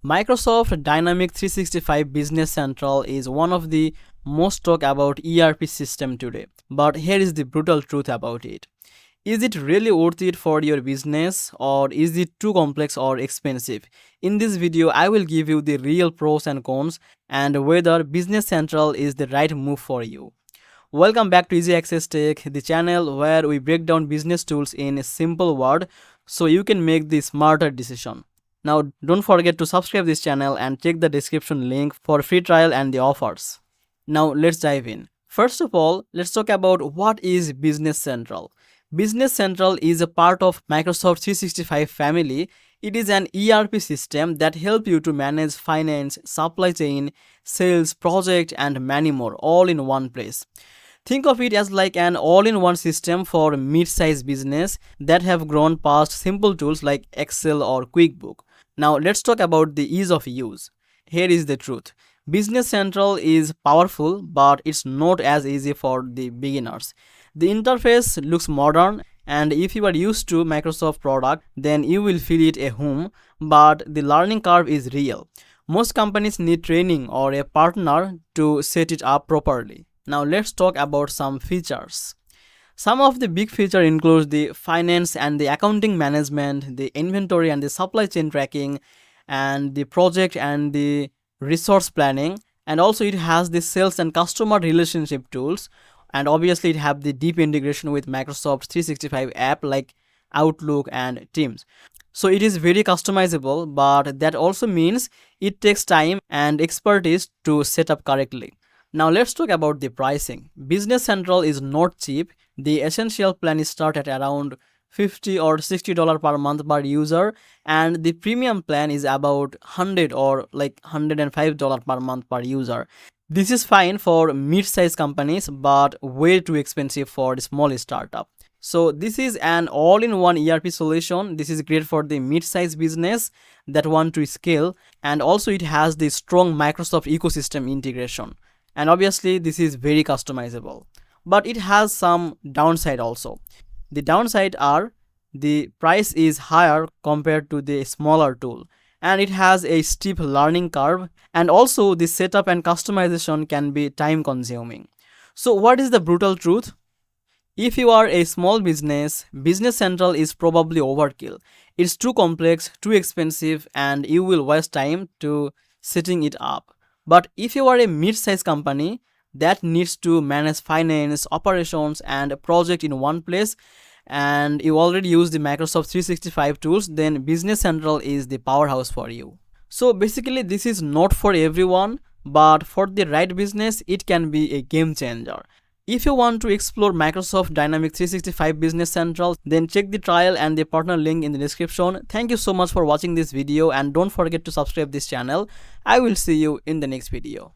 Microsoft Dynamics 365 Business Central is one of the most talked about ERP system today. But here is the brutal truth about it. Is it really worth it for your business, or is it too complex or expensive? In this video, I will give you the real pros and cons and whether Business Central is the right move for you. Welcome back to Easy Access Tech, the channel where we break down business tools in a simple word so you can make the smarter decision. Now, don't forget to subscribe this channel and check the description link for free trial and the offers. Now, let's dive in. First of all, let's talk about what is Business Central. Business Central is a part of Microsoft 365 family. It is an ERP system that helps you to manage finance, supply chain, sales, project, and many more all in one place. Think of it as like an all-in-one system for mid-sized business that have grown past simple tools like Excel or QuickBook. Now let's talk about the ease of use. Here is the truth. Business Central is powerful, but it's not as easy for the beginners. The interface looks modern, and if you are used to Microsoft product, then you will feel it at home, but the learning curve is real. Most companies need training or a partner to set it up properly. Now let's talk about some features. Some of the big features include the finance and the accounting management, the inventory and the supply chain tracking, and the project and the resource planning. And also it has the sales and customer relationship tools. And obviously it have the deep integration with Microsoft 365 app like Outlook and Teams. So it is very customizable, but that also means it takes time and expertise to set up correctly. Now let's talk about the pricing. Business Central is not cheap. The essential plan is start at around $50 or $60 per month per user, and the premium plan is about $100 or like $105 per month per user. This is fine for mid-sized companies, but way too expensive for the small startup. So this is an all-in-one ERP solution. This is great for the mid-sized business that want to scale, and also it has the strong Microsoft ecosystem integration. And obviously this is very customizable, but it has some downside also. The downside are the price is higher compared to the smaller tool, and it has a steep learning curve, and also the setup and customization can be time consuming. So what is the brutal truth? If you are a small business, Business Central is probably overkill. It's too complex, too expensive, and you will waste time to setting it up. But if you are a mid-sized company that needs to manage finance, operations, and a project in one place, and you already use the Microsoft 365 tools, then Business Central is the powerhouse for you. So basically this is not for everyone, but for the right business, it can be a game changer. If you want to explore Microsoft Dynamics 365 Business Central, then check the trial and the partner link in the description. Thank you so much for watching this video, and don't forget to subscribe this channel. I will see you in the next video.